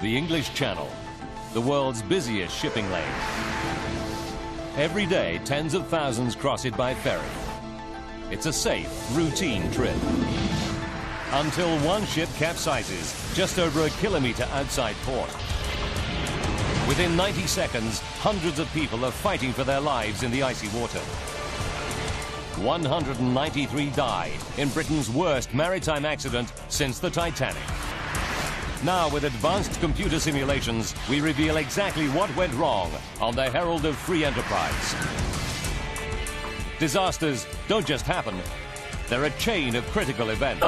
The English Channel, the world's busiest shipping lane. Every day, tens of thousands cross it by ferry. It's a safe, routine trip. Until one ship capsizes just over a kilometre outside port. Within 90 seconds, hundreds of people are fighting for their lives in the icy water. 193 die in Britain's worst maritime accident since the Titanic. Now, with advanced computer simulations, we reveal exactly what went wrong on the Herald of Free Enterprise. Disasters don't just happen. They're a chain of critical events.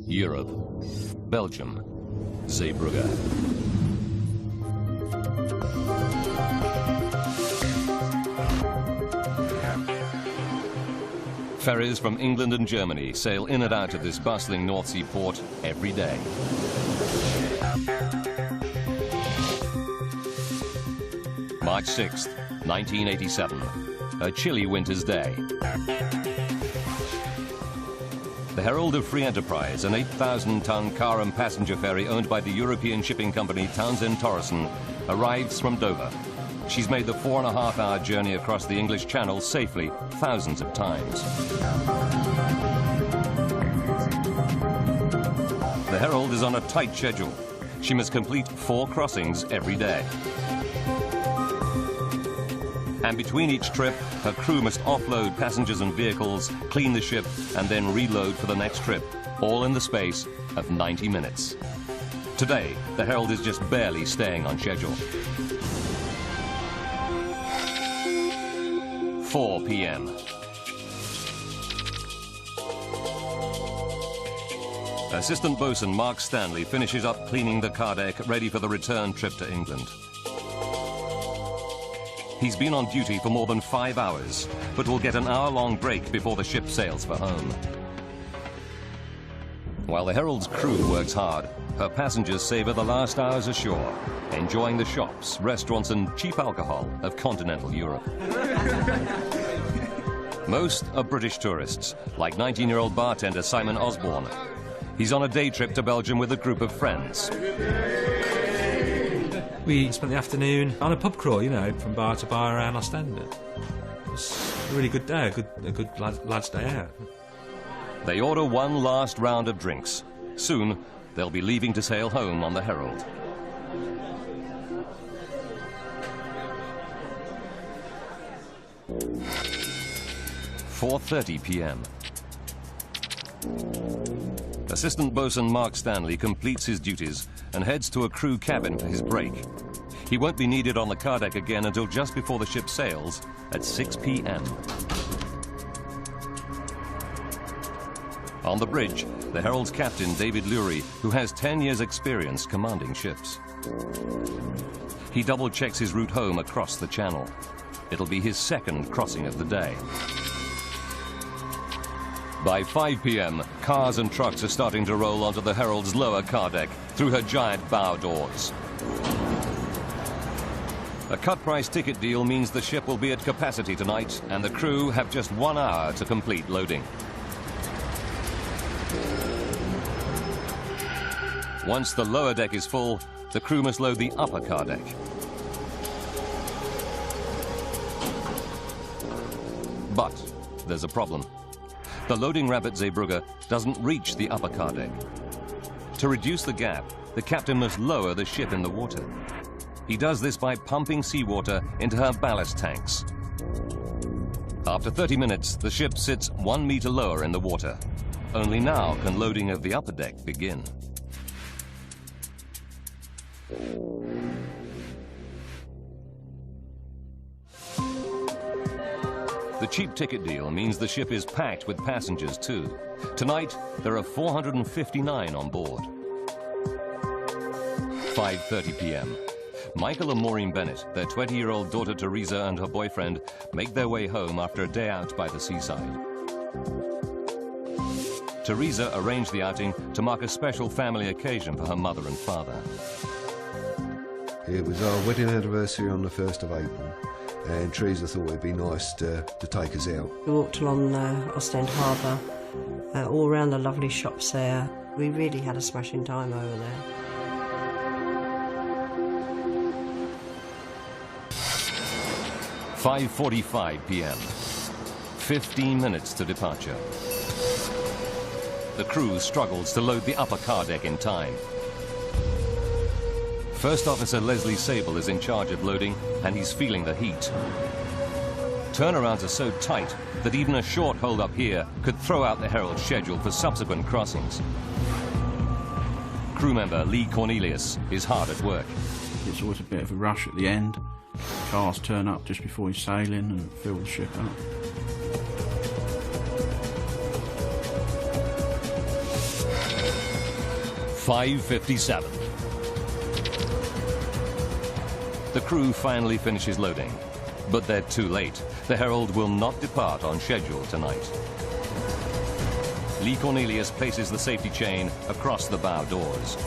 Europe, Belgium, Zeebrugge. Ferries from England and Germany sail in and out of this bustling North Sea port every day. March 6th, 1987, a chilly winter's day. The Herald of Free Enterprise, an 8,000-ton car and passenger ferry owned by the European shipping company Townsend Torrison, arrives from Dover. She's made the 4.5-hour journey across the English Channel safely thousands of times. The Herald is on a tight schedule. She must complete 4 crossings every day. And between each trip, her crew must offload passengers and vehicles, clean the ship, and then reload for the next trip, all in the space of 90 minutes. Today, the Herald is just barely staying on schedule. 4 p.m. Assistant bosun Mark Stanley finishes up cleaning the car deck, ready for the return trip to England. He's been on duty for more than 5 hours, but will get an hour-long break before the ship sails for home. While the Herald's crew works hard, her passengers savor the last hours ashore, enjoying the shops, restaurants and cheap alcohol of continental Europe. Most are British tourists, like 19-year-old bartender Simon Osborne. He's on a day trip to Belgium with a group of friends. We spent the afternoon on a pub crawl, you know, from bar to bar around Ostend. It was a really good day, a good lad's day out. They order one last round of drinks. Soon, they'll be leaving to sail home on the Herald. "4:30 p.m. Assistant bosun Mark Stanley completes his duties and heads to a crew cabin for his break. He won't be needed on the car deck again until just before the ship sails at 6 p.m. On the bridge, the Herald's captain, David Lurie, who has 10 years' experience commanding ships. He double-checks his route home across the channel. It'll be his second crossing of the day. By 5 p.m., cars and trucks are starting to roll onto the Herald's lower car deck through her giant bow doors. A cut-price ticket deal means the ship will be at capacity tonight, and the crew have just 1 hour to complete loading. Once the lower deck is full, the crew must load the upper car deck. But there's a problem. The loading ramp at Zeebrugge doesn't reach the upper car deck. To reduce the gap, the captain must lower the ship in the water. He does this by pumping seawater into her ballast tanks. After 30 minutes, the ship sits 1 meter lower in the water. Only now can loading of the upper deck begin. The cheap ticket deal means the ship is packed with passengers too. Tonight, there are 459 on board. 5:30 p.m. Michael and Maureen Bennett, their 20-year-old daughter Teresa and her boyfriend, make their way home after a day out by the seaside. Teresa arranged the outing to mark a special family occasion for her mother and father. It was our wedding anniversary on the 1st of April, and Teresa thought it'd be nice to take us out. We walked along Ostend Harbour, all around the lovely shops there. We really had a smashing time over there. "5:45 p.m. 15 minutes to departure. The crew struggles to load the upper car deck in time. First Officer Leslie Sable is in charge of loading, and he's feeling the heat. Turnarounds are so tight that even a short hold up here could throw out the Herald's schedule for subsequent crossings. Crew member Lee Cornelius is hard at work. It's always a bit of a rush at the end. Cars turn up just before you're sailing and fill the ship up. "5:57. The crew finally finishes loading, but they're too late. The Herald will not depart on schedule tonight. Lee Cornelius places the safety chain across the bow doors.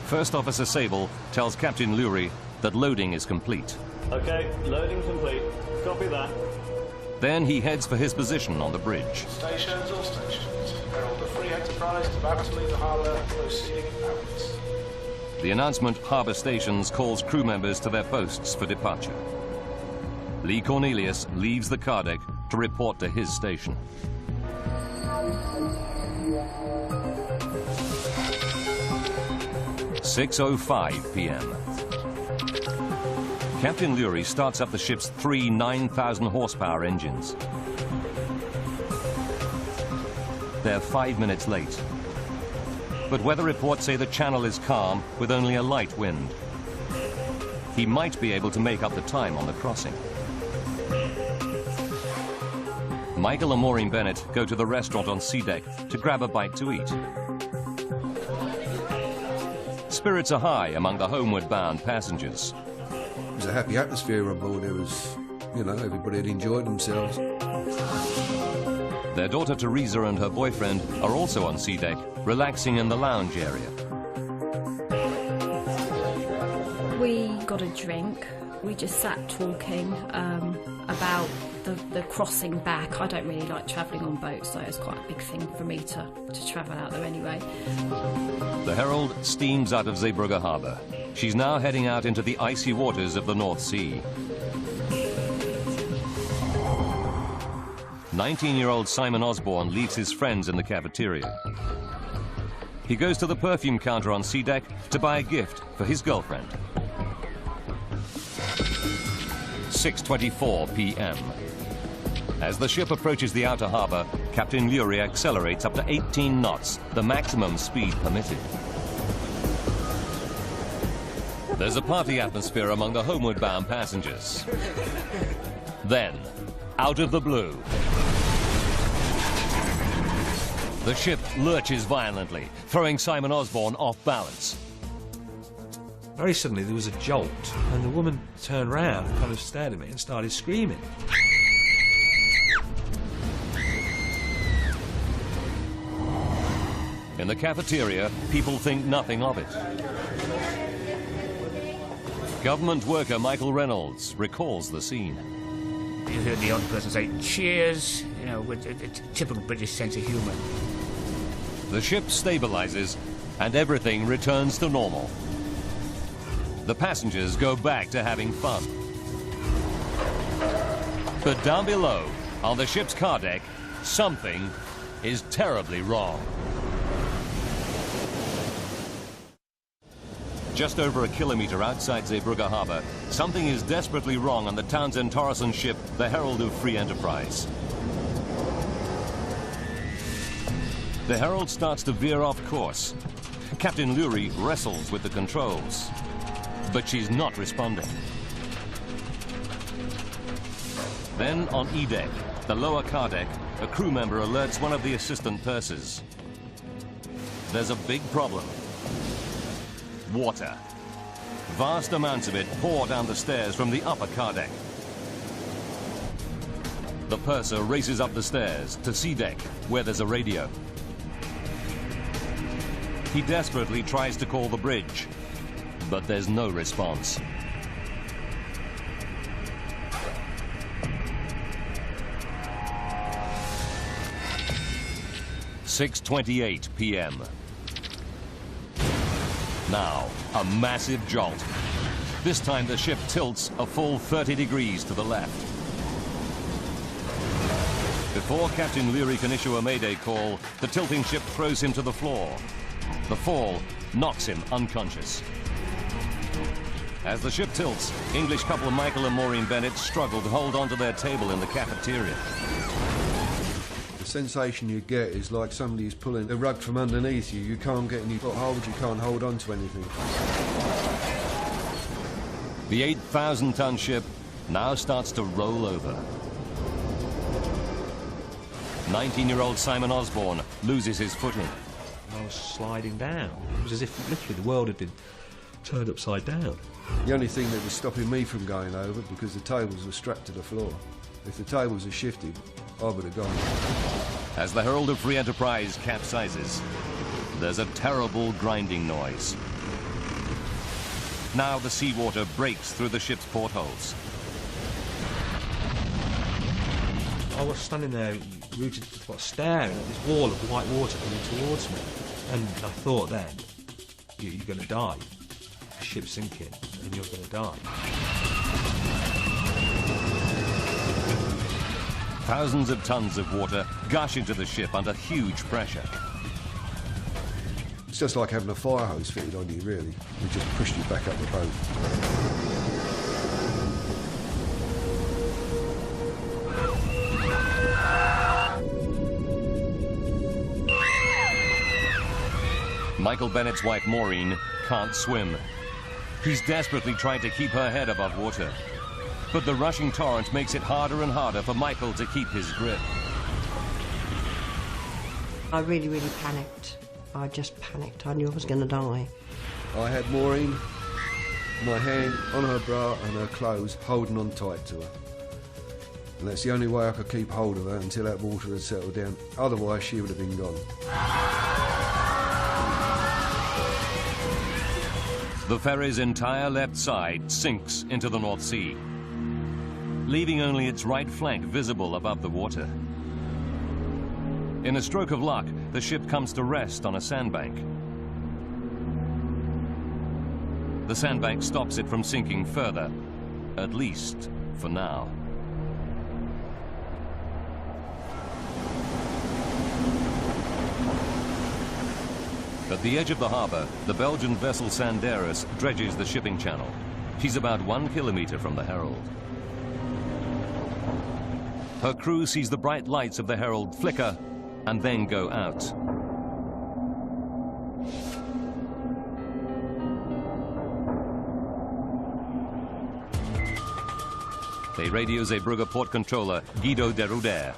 First Officer Sable tells Captain Lurie that loading is complete. Okay, loading complete. Copy that. Then he heads for his position on the bridge. Stations, all stations. Herald of Free Enterprise, about to leave the harbour, proceeding outwards. The announcement Harbour Stations calls crew members to their posts for departure. Lee Cornelius leaves the car deck to report to his station. "6:05 p.m. Captain Lurie starts up the ship's 3 9,000 horsepower engines. They're 5 minutes late. But weather reports say the channel is calm with only a light wind. He might be able to make up the time on the crossing. Michael and Maureen Bennett go to the restaurant on sea deck to grab a bite to eat. Spirits are high among the homeward bound passengers. It was a happy atmosphere on board. There was, everybody had enjoyed themselves. Their daughter Teresa and her boyfriend are also on sea deck, relaxing in the lounge area. We got a drink. We just sat talking about the crossing back. I don't really like travelling on boats, so it's quite a big thing for me to travel out there anyway. The Herald steams out of Zeebrugge Harbour. She's now heading out into the icy waters of the North Sea. 19-year-old Simon Osborne leaves his friends in the cafeteria. He goes to the perfume counter on sea deck to buy a gift for his girlfriend. 6:24 p.m. As the ship approaches the outer harbour, Captain Lurie accelerates up to 18 knots, the maximum speed permitted. There's a party atmosphere among the homeward bound passengers. Then, out of the blue, the ship lurches violently, throwing Simon Osborne off balance. Very suddenly there was a jolt, and the woman turned round and kind of stared at me and started screaming. In the cafeteria, people think nothing of it. Government worker Michael Reynolds recalls the scene. You heard the odd person say, "Cheers," with a typical British sense of humour. The ship stabilizes, and everything returns to normal. The passengers go back to having fun. But down below, on the ship's car deck, something is terribly wrong. Just over a kilometre outside Zeebrugge Harbour, something is desperately wrong on the Townsend Torreson ship, the Herald of Free Enterprise. The Herald starts to veer off course. Captain Lurie wrestles with the controls, but she's not responding. Then on E-deck, the lower car deck, a crew member alerts one of the assistant pursers. There's a big problem. Water. Vast amounts of it pour down the stairs from the upper car deck. The purser races up the stairs to sea deck, where there's a radio. He desperately tries to call the bridge, but there's no response. (6:28 p.m.) Now, a massive jolt. This time the ship tilts a full 30 degrees to the left. Before Captain Leary can issue a mayday call, the tilting ship throws him to the floor. The fall knocks him unconscious. As the ship tilts, English couple Michael and Maureen Bennett struggle to hold onto their table in the cafeteria. The sensation you get is like somebody's pulling a rug from underneath you. You can't get any foothold, you can't hold on to anything. The 8,000-ton ship now starts to roll over. 19-year-old Simon Osborne loses his footing. I was sliding down. It was as if literally the world had been turned upside down. The only thing that was stopping me from going over, because the tables were strapped to the floor. If the tables had shifted, I would have gone. As the Herald of Free Enterprise capsizes, there's a terrible grinding noise. Now the seawater breaks through the ship's portholes. I was standing there, rooted, staring at this wall of white water coming towards me. And I thought then, you're going to die. The ship's sinking, and you're going to die. Thousands of tons of water gush into the ship under huge pressure. It's just like having a fire hose fitted on you, really. It just pushed you back up the boat. Michael Bennett's wife Maureen can't swim. He's desperately trying to keep her head above water. But the rushing torrent makes it harder and harder for Michael to keep his grip. I really, really panicked. I just panicked. I knew I was going to die. I had Maureen, my hand on her bra and her clothes, holding on tight to her. And that's the only way I could keep hold of her until that water had settled down. Otherwise, she would have been gone. The ferry's entire left side sinks into the North Sea, leaving only its right flank visible above the water. In a stroke of luck, the ship comes to rest on a sandbank. The sandbank stops it from sinking further, at least for now. At the edge of the harbour, the Belgian vessel Sanderus dredges the shipping channel. She's about 1 kilometre from the Herald. Her crew sees the bright lights of the Herald flicker and then go out. They radio Zeebrugge port controller Guido de Ruder.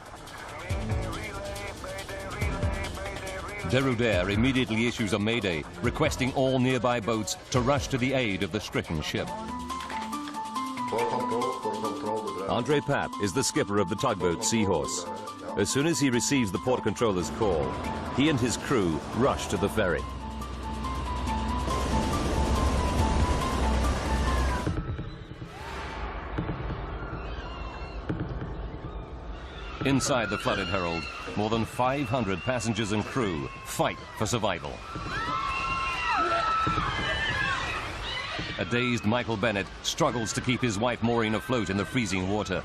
De Ruder immediately issues a mayday, requesting all nearby boats to rush to the aid of the stricken ship. Andre Papp is the skipper of the tugboat Seahorse. As soon as he receives the port controller's call, he and his crew rush to the ferry. Inside the flooded Herald, more than 500 passengers and crew fight for survival. A dazed Michael Bennett struggles to keep his wife Maureen afloat in the freezing water.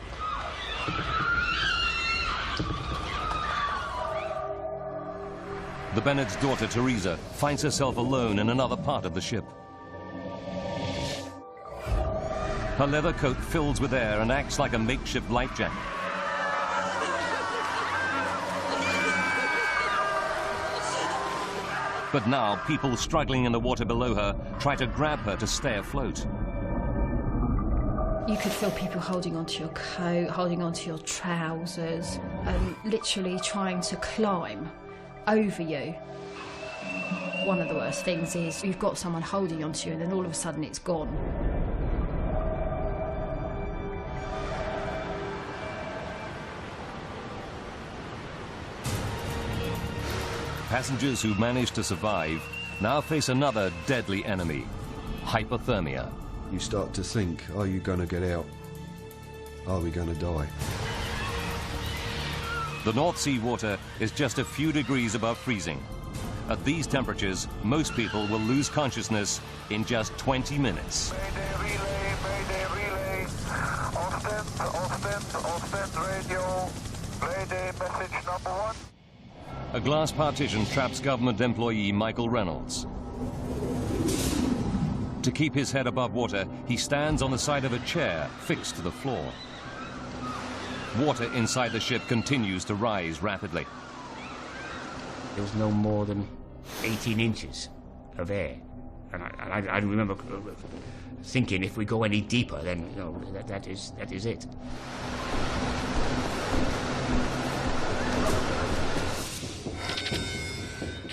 The Bennett's daughter Teresa finds herself alone in another part of the ship. Her leather coat fills with air and acts like a makeshift life jacket. But now, people struggling in the water below her try to grab her to stay afloat. You could feel people holding onto your coat, holding onto your trousers, and literally trying to climb over you. One of the worst things is you've got someone holding onto you and then all of a sudden it's gone. Passengers who manage to survive now face another deadly enemy, hypothermia. You start to think, are you going to get out? Are we going to die? The North Sea water is just a few degrees above freezing. At these temperatures, most people will lose consciousness in just 20 minutes. Mayday relay. Ostend radio. Mayday message number 1. A glass partition traps government employee Michael Reynolds. To keep his head above water, he stands on the side of a chair fixed to the floor. Water inside the ship continues to rise rapidly. There was no more than 18 inches of air. And I remember thinking, if we go any deeper, then you know, that is it.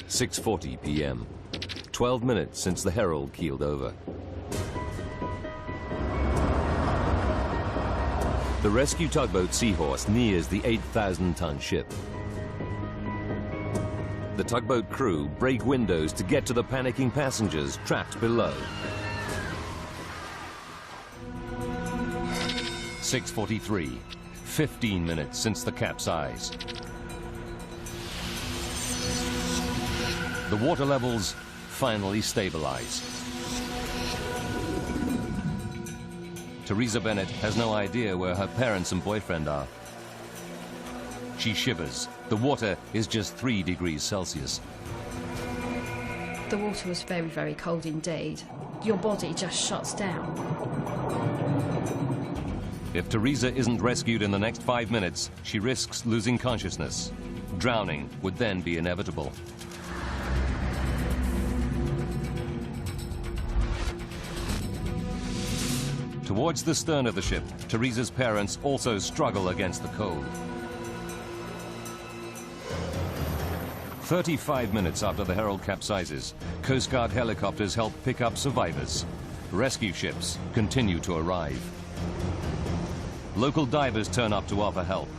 "6:40 p.m. 12 minutes since the Herald keeled over. The rescue tugboat Seahorse nears the 8,000-ton ship. The tugboat crew break windows to get to the panicking passengers trapped below. 6:43, 15 minutes since the capsize. The water levels finally stabilize. Teresa Bennett has no idea where her parents and boyfriend are. She shivers. The water is just 3 degrees Celsius. The water was very, very cold indeed. Your body just shuts down. If Teresa isn't rescued in the next 5 minutes, she risks losing consciousness. Drowning would then be inevitable. Towards the stern of the ship, Teresa's parents also struggle against the cold. 35 minutes after the Herald capsizes, Coast Guard helicopters help pick up survivors. Rescue ships continue to arrive. Local divers turn up to offer help.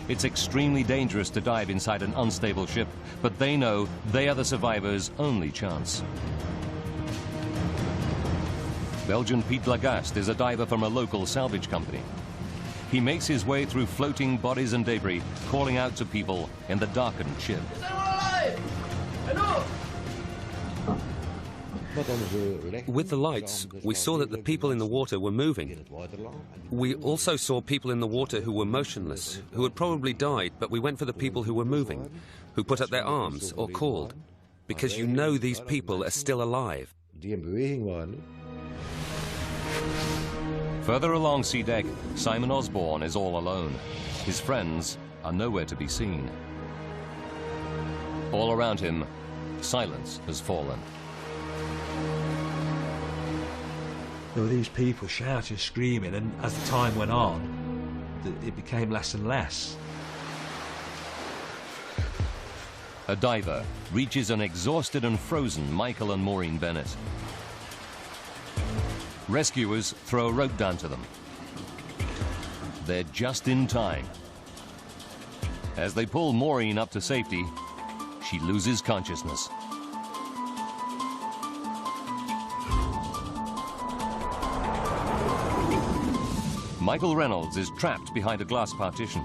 It's extremely dangerous to dive inside an unstable ship, but they know they are the survivors' only chance. Belgian Piet Lagaste is a diver from a local salvage company. He makes his way through floating bodies and debris, calling out to people in the darkened ship. With the lights, we saw that the people in the water were moving. We also saw people in the water who were motionless, who had probably died, but we went for the people who were moving, who put up their arms or called, because you know these people are still alive. Further along sea deck, Simon Osborne is all alone. His friends are nowhere to be seen. All around him, silence has fallen. There were these people shouting, screaming, and as the time went on, it became less and less. A diver reaches an exhausted and frozen Michael and Maureen Bennett. Rescuers throw a rope down to them. They're just in time. As they pull Maureen up to safety, she loses consciousness. Michael Reynolds is trapped behind a glass partition.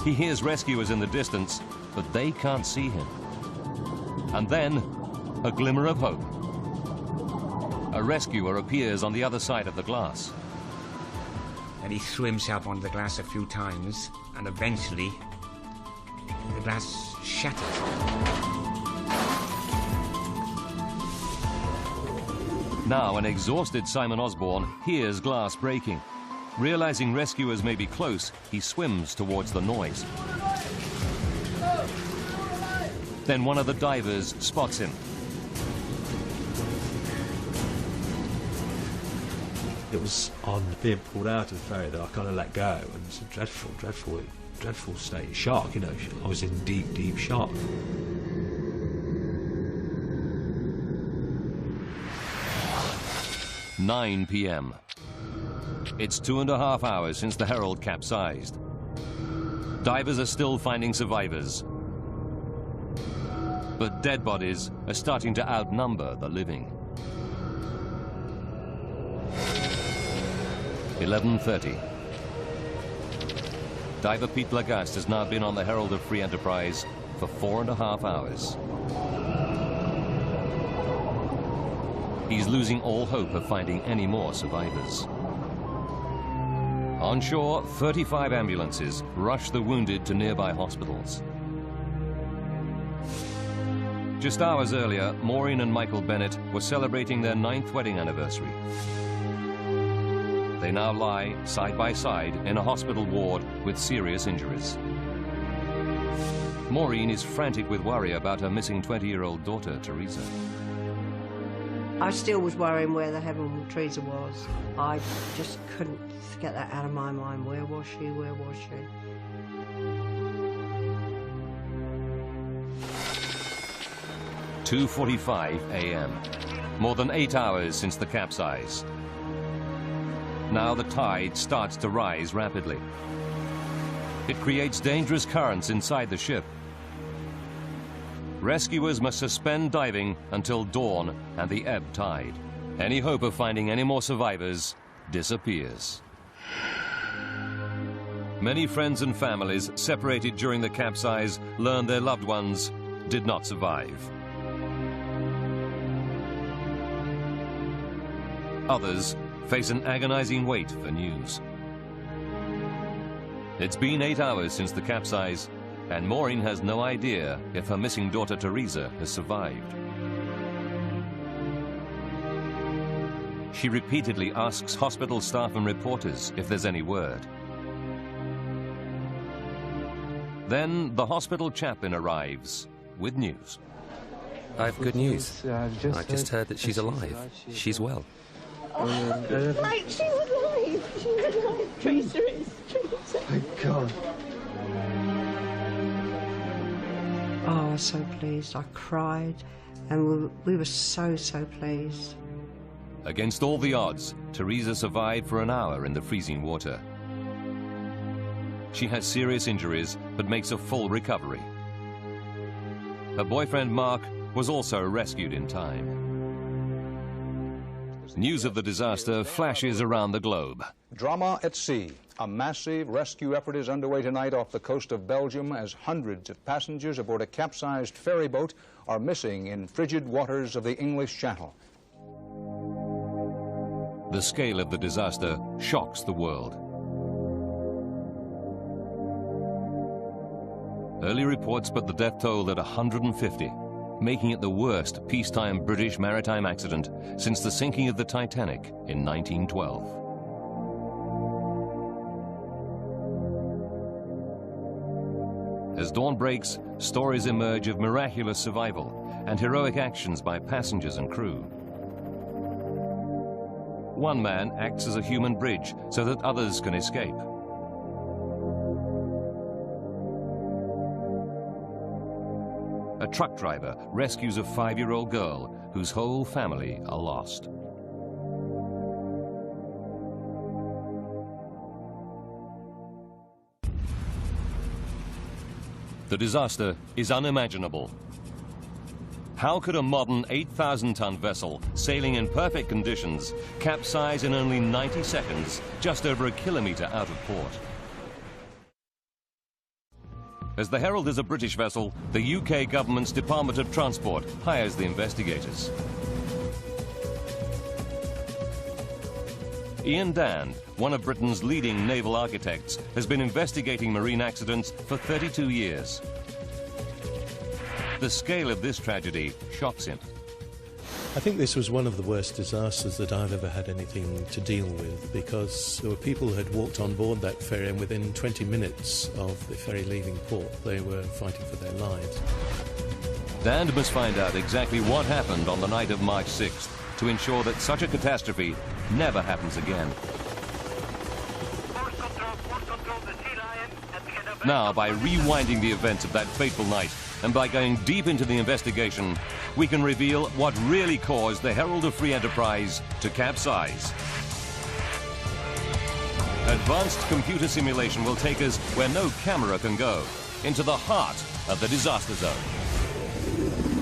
He hears rescuers in the distance, but they can't see him. And then, a glimmer of hope. A rescuer appears on the other side of the glass. And he threw himself onto the glass a few times, and eventually the glass shattered. Now an exhausted Simon Osborne hears glass breaking. Realizing rescuers may be close, he swims towards the noise. Then one of the divers spots him. It was on being pulled out of the ferry that I kind of let go, and it's a dreadful state of shock, you know. I was in deep, deep shock. "9 p.m. It's 2.5 hours since the Herald capsized. Divers are still finding survivors. But dead bodies are starting to outnumber the living. 11:30. Diver Pete Lagaste has now been on the Herald of Free Enterprise for 4.5 hours. He's losing all hope of finding any more survivors. On shore, 35 ambulances rush the wounded to nearby hospitals. Just hours earlier, Maureen and Michael Bennett were celebrating their 9th wedding anniversary. They now lie side by side in a hospital ward with serious injuries. Maureen is frantic with worry about her missing 20-year-old daughter, Teresa. I still was worrying where the heaven Teresa was. I just couldn't get that out of my mind. Where was she? Where was she? (2:45 a.m.). More than 8 hours since the capsize. Now the tide starts to rise rapidly. It creates dangerous currents inside the ship. Rescuers must suspend diving until dawn and the ebb tide. Any hope of finding any more survivors disappears. Many friends and families separated during the capsize learned their loved ones did not survive. Others face an agonizing wait for news. It's been 8 hours since the capsize, and Maureen has no idea if her missing daughter Teresa has survived. She repeatedly asks hospital staff and reporters if there's any word. Then the hospital chaplain arrives with news. I have good news. I've just heard that she's alive. She's well. Like, she was alive. She was alive. Teresa is. Teresa. Thank God. Oh, I was so pleased. I cried, and we were so pleased. Against all the odds, Teresa survived for an hour in the freezing water. She has serious injuries, but makes a full recovery. Her boyfriend, Mark, was also rescued in time. News of the disaster flashes around the globe. Drama at sea. A massive rescue effort is underway tonight off the coast of Belgium as hundreds of passengers aboard a capsized ferry boat are missing in frigid waters of the English Channel. The scale of the disaster shocks the world. Early reports put the death toll at 150, making it the worst peacetime British maritime accident since the sinking of the Titanic in 1912. As dawn breaks, stories emerge of miraculous survival and heroic actions by passengers and crew. One man acts as a human bridge so that others can escape. A truck driver rescues a 5-year-old girl whose whole family are lost. The disaster is unimaginable. How could a modern 8,000-ton vessel sailing in perfect conditions capsize in only 90 seconds just over a kilometre out of port? As the Herald is a British vessel, the UK government's Department of Transport hires the investigators. Ian Dann, one of Britain's leading naval architects, has been investigating marine accidents for 32 years. The scale of this tragedy shocks him. I think this was one of the worst disasters that I've ever had anything to deal with, because there were people who had walked on board that ferry, and within 20 minutes of the ferry leaving port, they were fighting for their lives. Dan must find out exactly what happened on the night of March 6th to ensure that such a catastrophe never happens again. Now, by rewinding the events of that fateful night and by going deep into the investigation, we can reveal what really caused the Herald of Free Enterprise to capsize. Advanced computer simulation will take us where no camera can go, into the heart of the disaster zone.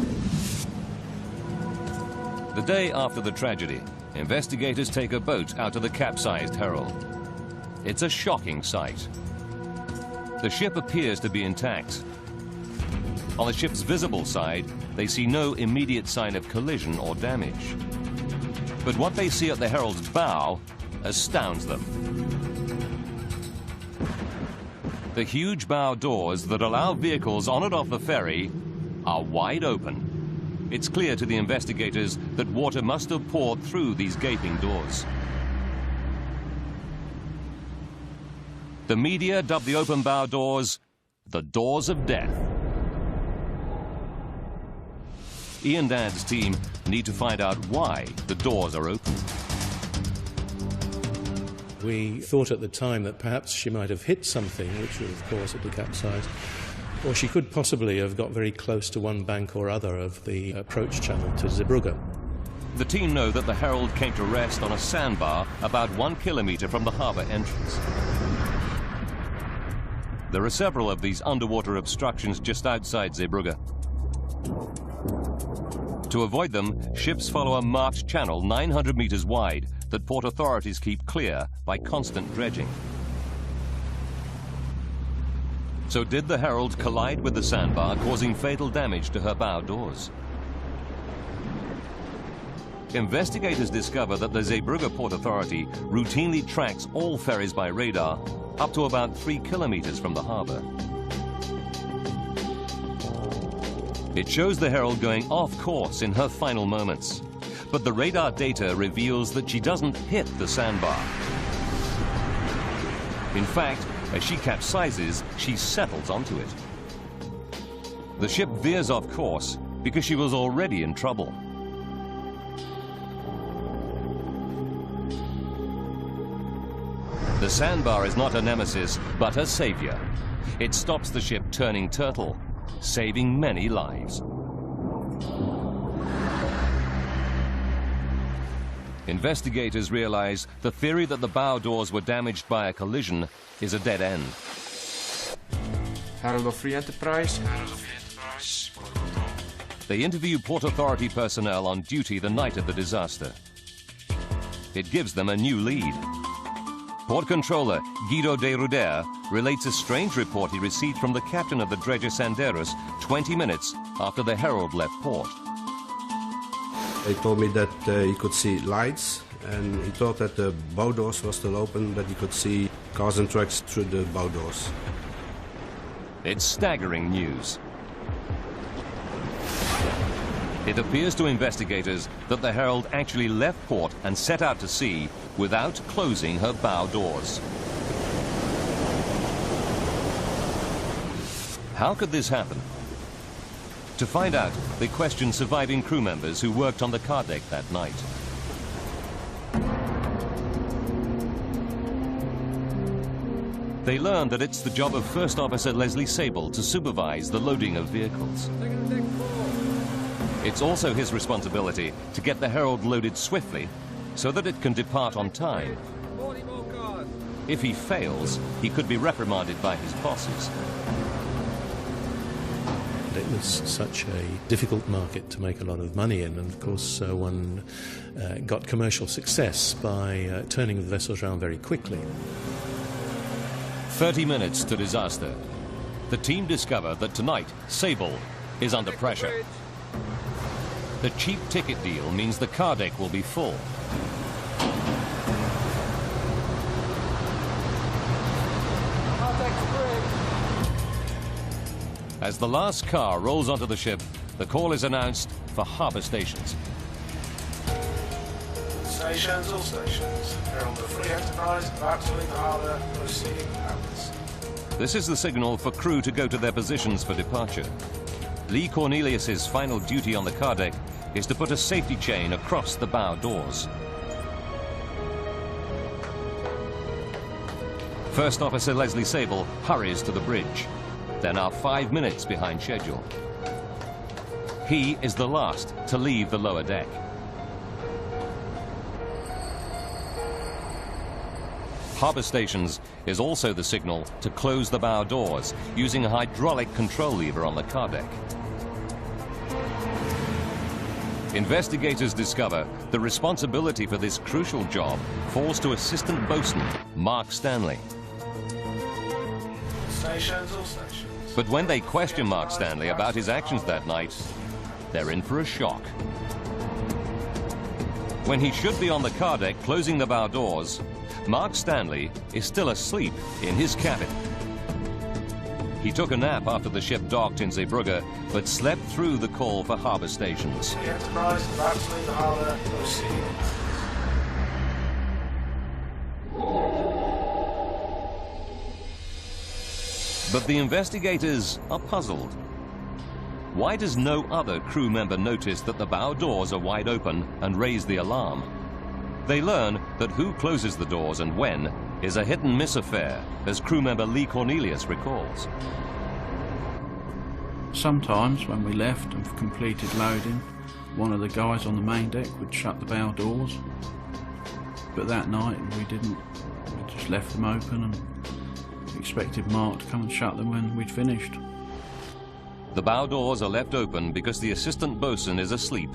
day after the tragedy, investigators take a boat out to the capsized Herald. It's a shocking sight. The ship appears to be intact. On the ship's visible side, they see no immediate sign of collision or damage. But what they see at the Herald's bow astounds them. The huge bow doors that allow vehicles on and off the ferry are wide open. It's clear to the investigators that water must have poured through these gaping doors. The media dubbed the open bow doors the doors of death. Ian Dad's team need to find out why the doors are open. We thought at the time that perhaps she might have hit something which would have caused it to capsize, or she could possibly have got very close to one bank or other of the approach channel to Zeebrugge. The team know that the Herald came to rest on a sandbar about 1 kilometre from the harbour entrance. There are several of these underwater obstructions just outside Zeebrugge. To avoid them, ships follow a marked channel 900 metres wide that port authorities keep clear by constant dredging. So did the Herald collide with the sandbar, causing fatal damage to her bow doors? Investigators discover that the Zeebrugge Port Authority routinely tracks all ferries by radar up to about 3 kilometres from the harbour. It shows the Herald going off course in her final moments, but the radar data reveals that she doesn't hit the sandbar. In fact, as she capsizes, she settles onto it. The ship veers off course because she was already in trouble. The sandbar is not a nemesis, but a savior. It stops the ship turning turtle, saving many lives. Investigators realize the theory that the bow doors were damaged by a collision is a dead end. Herald of Free Enterprise. They interview Port Authority personnel on duty the night of the disaster. It gives them a new lead. Port Controller Guido de Ruder relates a strange report he received from the captain of the dredger Sanderus 20 minutes after the Herald left port. He told me that he could see lights, and he thought that the bow doors were still open, that he could see cars and trucks through the bow doors. It's staggering news. It appears to investigators that the Herald actually left port and set out to sea without closing her bow doors. How could this happen? To find out, they question surviving crew members who worked on the car deck that night. They learn that it's the job of First Officer Leslie Sable to supervise the loading of vehicles. It's also his responsibility to get the Herald loaded swiftly so that it can depart on time. If he fails, he could be reprimanded by his bosses. It was such a difficult market to make a lot of money in, and of course one got commercial success by turning the vessels around very quickly. 30 minutes to disaster. The team discover that tonight Sable is under pressure. The cheap ticket deal means the car deck will be full. As the last car rolls onto the ship, the call is announced for harbour stations. Stations, all stations. Herald of Free Enterprise, about to leave the harbour, proceeding outwards. This is the signal for crew to go to their positions for departure. Lee Cornelius's final duty on the car deck is to put a safety chain across the bow doors. First Officer Leslie Sable hurries to the bridge. They're now 5 minutes behind schedule. He is the last to leave the lower deck. Harbour stations is also the signal to close the bow doors using a hydraulic control lever on the car deck. Investigators discover the responsibility for this crucial job falls to Assistant Boatswain Mark Stanley. Stations, all stations. But when they question Mark Stanley about his actions that night, they're in for a shock. When he should be on the car deck closing the bow doors, Mark Stanley is still asleep in his cabin. He took a nap after the ship docked in Zeebrugge, but slept through the call for harbour stations. The Enterprise is about to leave the harbour. Proceeding. But the investigators are puzzled. Why does no other crew member notice that the bow doors are wide open and raise the alarm? They learn that who closes the doors and when is a hit-and-miss affair, as crew member Lee Cornelius recalls. Sometimes when we left and completed loading, one of the guys on the main deck would shut the bow doors. But that night we didn't. We just left them open and expected Mark to come and shut them when we'd finished. The bow doors are left open because the assistant bosun is asleep,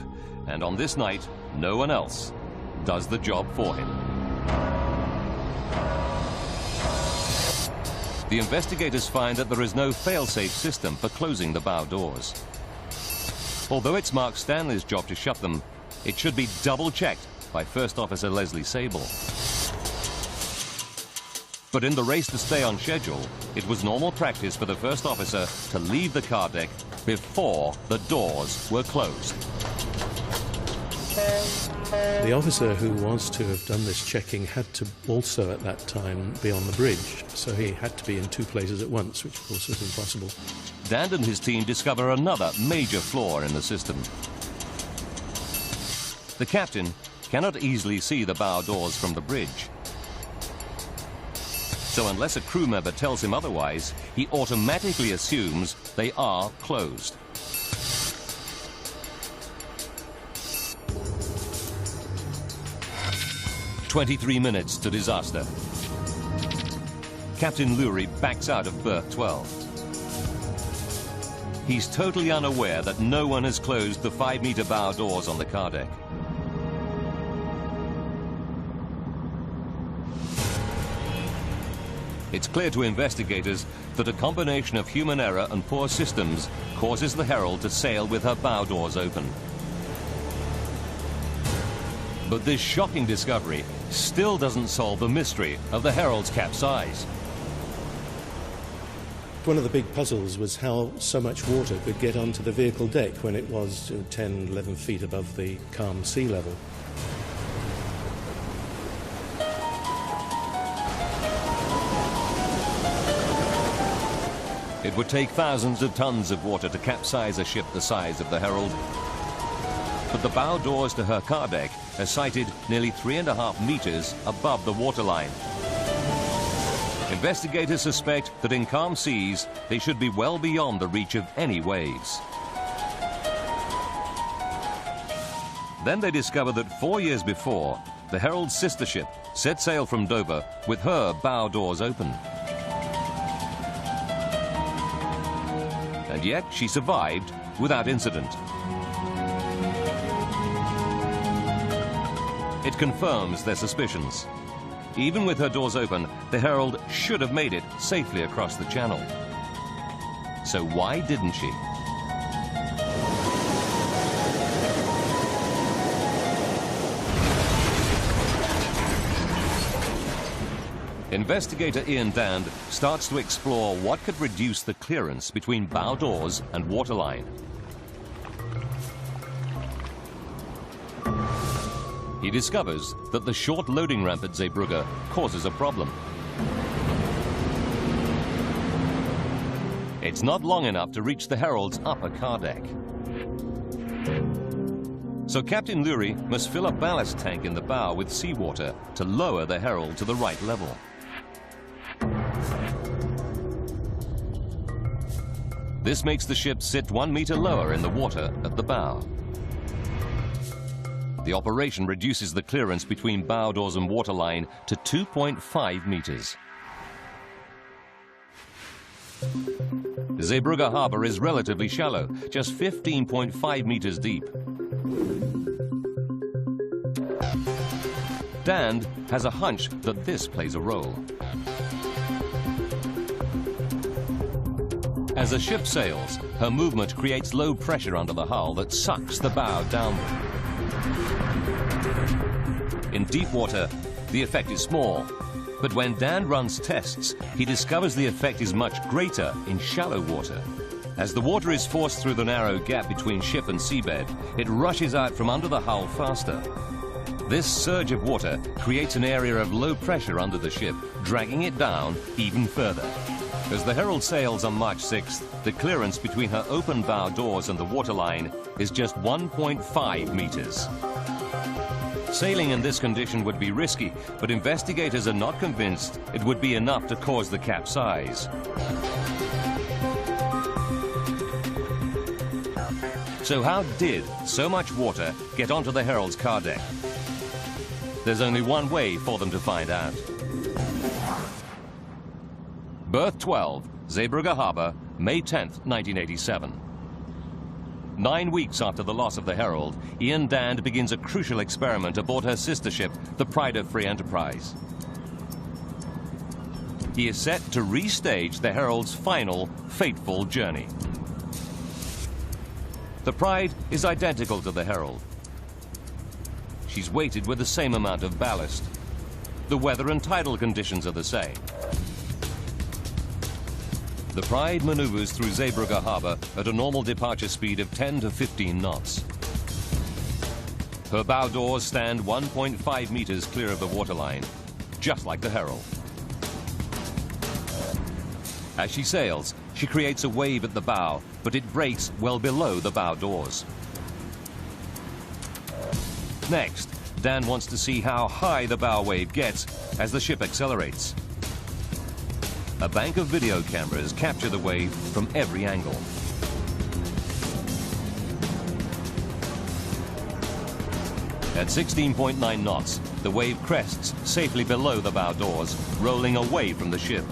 and on this night, no one else does the job for him. The investigators find that there is no fail-safe system for closing the bow doors. Although it's Mark Stanley's job to shut them, it should be double-checked by First Officer Leslie Sable. But in the race to stay on schedule, it was normal practice for the First Officer to leave the car deck before the doors were closed. The officer who was to have done this checking had to also at that time be on the bridge, so he had to be in two places at once, which of course was impossible. Dan and his team discover another major flaw in the system. The captain cannot easily see the bow doors from the bridge. So unless a crew member tells him otherwise, he automatically assumes they are closed. "23 minutes to disaster. Captain Lurie backs out of berth 12. He's totally unaware that no one has closed the 5-meter bow doors on the car deck. It's clear to investigators that a combination of human error and poor systems causes the Herald to sail with her bow doors open. But this shocking discovery still doesn't solve the mystery of the Herald's capsize. One of the big puzzles was how so much water could get onto the vehicle deck when it was 10, 11 feet above the calm sea level. It would take thousands of tons of water to capsize a ship the size of the Herald. But the bow doors to her car deck are sighted nearly 3.5 meters above the waterline. Investigators suspect that in calm seas, they should be well beyond the reach of any waves. Then they discover that 4 years before, the Herald's sister ship set sail from Dover with her bow doors open. And yet she survived without incident. It confirms their suspicions. Even with her doors open, the Herald should have made it safely across the channel. So why didn't she? Investigator Ian Dand starts to explore what could reduce the clearance between bow doors and waterline. He discovers that the short loading ramp at Zeebrugge causes a problem. It's not long enough to reach the Herald's upper car deck. So Captain Lurie must fill a ballast tank in the bow with seawater to lower the Herald to the right level. This makes the ship sit 1 meter lower in the water at the bow. The operation reduces the clearance between bow doors and waterline to 2.5 meters. Zeebrugge harbour is relatively shallow, just 15.5 meters deep. Dan has a hunch that this plays a role. As the ship sails, her movement creates low pressure under the hull that sucks the bow downward. In deep water, the effect is small, but when Dan runs tests, he discovers the effect is much greater in shallow water. As the water is forced through the narrow gap between ship and seabed, it rushes out from under the hull faster. This surge of water creates an area of low pressure under the ship, dragging it down even further. As the Herald sails on March 6th, the clearance between her open bow doors and the waterline is just 1.5 meters. Sailing in this condition would be risky, but investigators are not convinced it would be enough to cause the capsize. So how did so much water get onto the Herald's car deck? There's only one way for them to find out. Berth 12, Zeebrugge Harbour, May 10th, 1987. 9 weeks after the loss of the Herald, Ian Dand begins a crucial experiment aboard her sister ship, the Herald of Free Enterprise. He is set to restage the Herald's final, fateful journey. The Pride is identical to the Herald. She's weighted with the same amount of ballast. The weather and tidal conditions are the same. The Pride maneuvers through Zeebrugge Harbour at a normal departure speed of 10 to 15 knots. Her bow doors stand 1.5 meters clear of the waterline, just like the Herald. As she sails, she creates a wave at the bow, but it breaks well below the bow doors. Next, Dan wants to see how high the bow wave gets as the ship accelerates. A bank of video cameras capture the wave from every angle. At 16.9 knots, the wave crests safely below the bow doors, rolling away from the ship.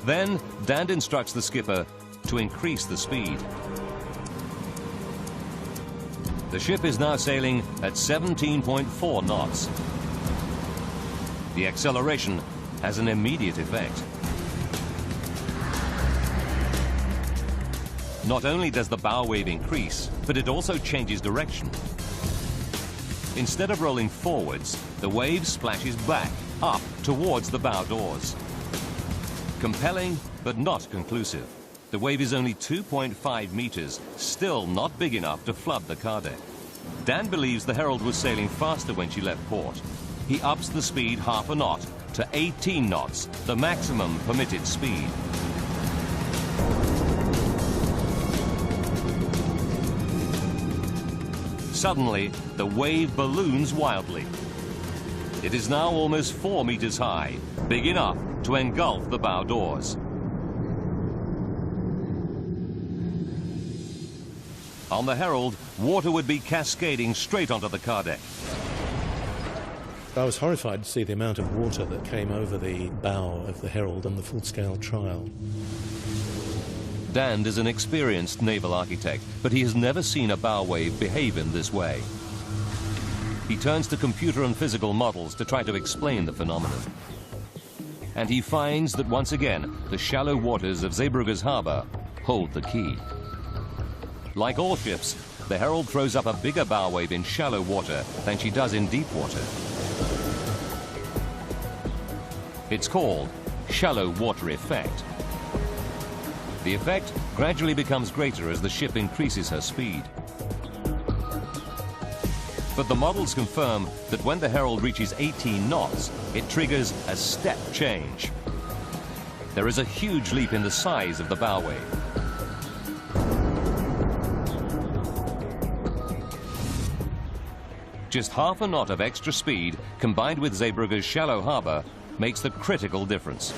Then, Dan instructs the skipper to increase the speed. The ship is now sailing at 17.4 knots. The acceleration has an immediate effect. Not only does the bow wave increase, but it also changes direction. Instead of rolling forwards, the wave splashes back, up, towards the bow doors. Compelling, but not conclusive. The wave is only 2.5 meters, still not big enough to flood the car deck. Dan believes the Herald was sailing faster when she left port. He ups the speed half a knot to 18 knots, the maximum permitted speed. Suddenly, the wave balloons wildly. It is now almost 4 meters high, big enough to engulf the bow doors. On the Herald, water would be cascading straight onto the car deck. I was horrified to see the amount of water that came over the bow of the Herald on the full-scale trial. Dand is an experienced naval architect, but he has never seen a bow wave behave in this way. He turns to computer and physical models to try to explain the phenomenon. And he finds that once again, the shallow waters of Zeebrugge's harbour hold the key. Like all ships, the Herald throws up a bigger bow wave in shallow water than she does in deep water. It's called shallow water effect. The effect gradually becomes greater as the ship increases her speed. But the models confirm that when the Herald reaches 18 knots, it triggers a step change. There is a huge leap in the size of the bow wave. Just half a knot of extra speed, combined with Zeebrugge's shallow harbour, makes the critical difference.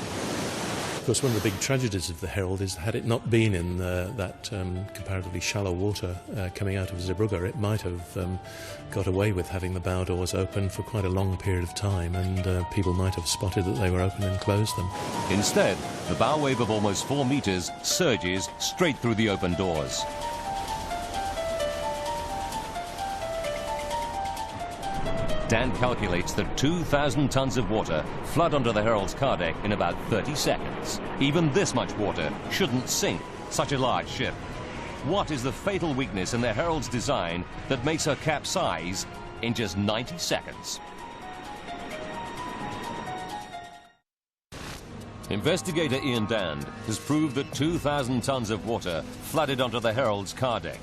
Of course, one of the big tragedies of the Herald is had it not been in that comparatively shallow water coming out of Zeebrugge, it might have got away with having the bow doors open for quite a long period of time, and people might have spotted that they were open and closed them. Instead, the bow wave of almost 4 meters surges straight through the open doors. Dan calculates that 2,000 tons of water flood onto the Herald's car deck in about 30 seconds. Even this much water shouldn't sink such a large ship. What is the fatal weakness in the Herald's design that makes her capsize in just 90 seconds? Investigator Ian Dand has proved that 2,000 tons of water flooded onto the Herald's car deck.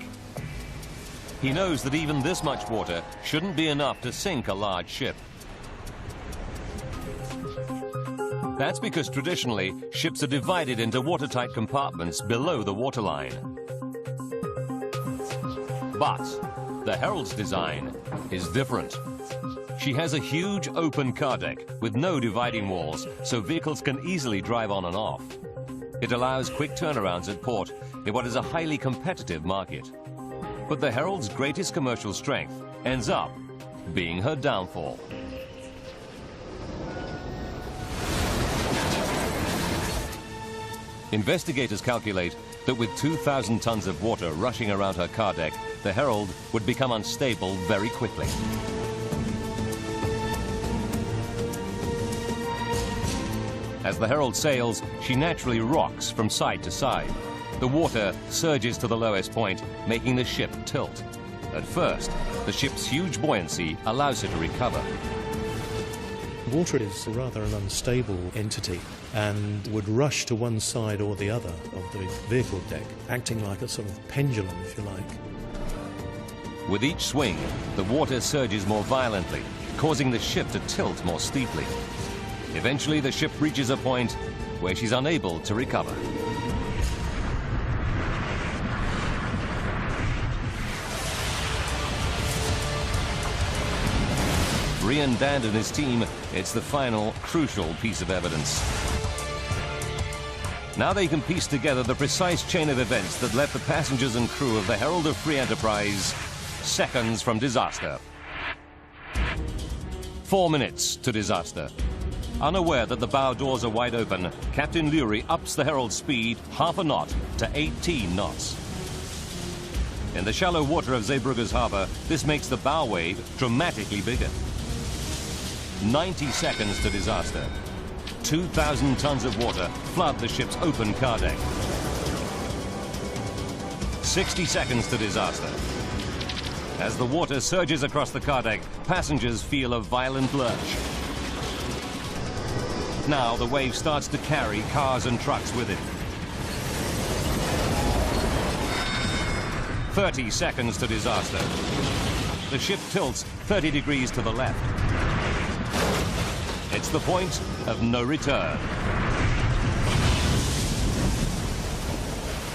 He knows that even this much water shouldn't be enough to sink a large ship. That's because traditionally, ships are divided into watertight compartments below the waterline. But the Herald's design is different. She has a huge open car deck with no dividing walls, so vehicles can easily drive on and off. It allows quick turnarounds at port in what is a highly competitive market. But the Herald's greatest commercial strength ends up being her downfall. Investigators calculate that with 2,000 tons of water rushing around her car deck, the Herald would become unstable very quickly. As the Herald sails, she naturally rocks from side to side. The water surges to the lowest point, making the ship tilt. At first, the ship's huge buoyancy allows her to recover. Water is rather an unstable entity and would rush to one side or the other of the vehicle deck, acting like a sort of pendulum, if you like. With each swing, the water surges more violently, causing the ship to tilt more steeply. Eventually, the ship reaches a point where she's unable to recover. For Ian Dand and his team, it's the final, crucial piece of evidence. Now they can piece together the precise chain of events that left the passengers and crew of the Herald of Free Enterprise seconds from disaster. 4 minutes to disaster. Unaware that the bow doors are wide open, Captain Lurie ups the Herald's speed half a knot to 18 knots. In the shallow water of Zeebrugge's harbour, this makes the bow wave dramatically bigger. 90 seconds to disaster. 2,000 tons of water flood the ship's open car deck. 60 seconds to disaster. As the water surges across the car deck, passengers feel a violent lurch. Now the wave starts to carry cars and trucks with it. 30 seconds to disaster. The ship tilts 30 degrees to the left. It's the point of no return.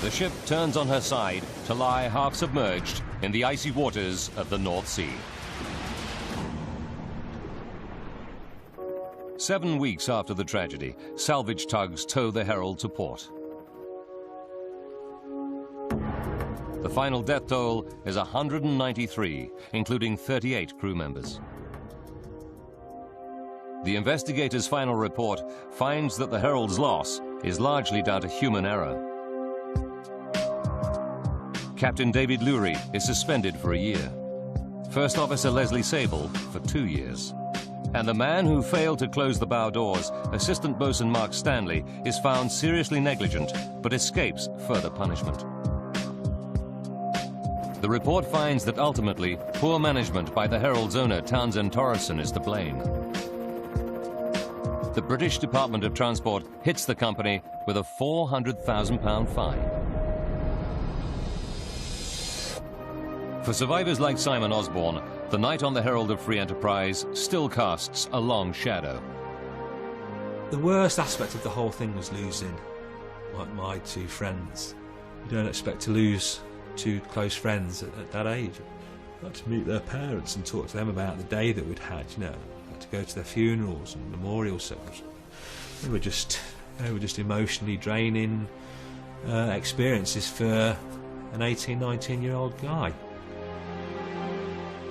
The ship turns on her side to lie half submerged in the icy waters of the North Sea. 7 weeks after the tragedy, salvage tugs tow the Herald to port. The final death toll is 193, including 38 crew members. The investigators' final report finds that the Herald's loss is largely down to human error. Captain David Lurie is suspended for a year. First Officer Leslie Sable for 2 years. And the man who failed to close the bow doors, Assistant Boatswain Mark Stanley, is found seriously negligent but escapes further punishment. The report finds that ultimately, poor management by the Herald's owner Townsend Torreson is to blame. The British Department of Transport hits the company with a £400,000 fine. For survivors like Simon Osborne, the night on the Herald of Free Enterprise still casts a long shadow. The worst aspect of the whole thing was losing my 2 friends. You don't expect to lose 2 close friends at that age. I had to meet their parents and talk to them about the day that we'd had, you know. To go to their funerals and memorial services. They were just They were just emotionally draining experiences for an 18, 19-year-old guy.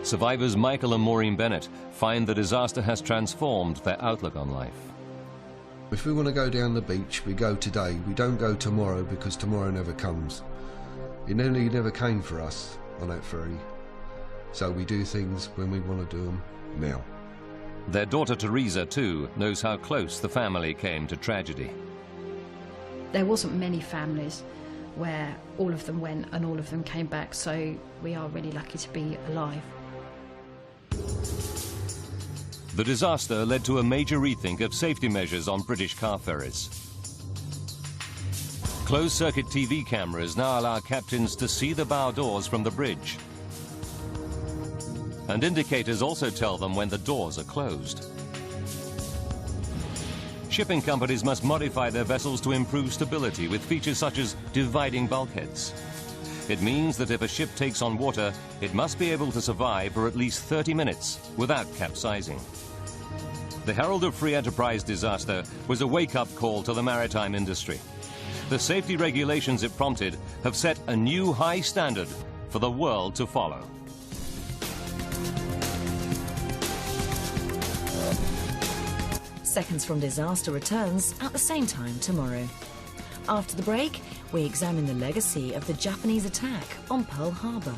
Survivors Michael and Maureen Bennett find the disaster has transformed their outlook on life. If we want to go down the beach, we go today. We don't go tomorrow, because tomorrow never comes. It never came for us on that ferry. So we do things when we want to do them now. Their daughter Teresa, too, knows how close the family came to tragedy. There wasn't many families where all of them went and all of them came back, so we are really lucky to be alive. The disaster led to a major rethink of safety measures on British car ferries. Closed-circuit TV cameras now allow captains to see the bow doors from the bridge. And indicators also tell them when the doors are closed. Shipping companies must modify their vessels to improve stability with features such as dividing bulkheads. It means that if a ship takes on water, it must be able to survive for at least 30 minutes without capsizing. The Herald of Free Enterprise disaster was a wake-up call to the maritime industry. The safety regulations it prompted have set a new high standard for the world to follow. Seconds from Disaster returns at the same time tomorrow. After the break, we examine the legacy of the Japanese attack on Pearl Harbor.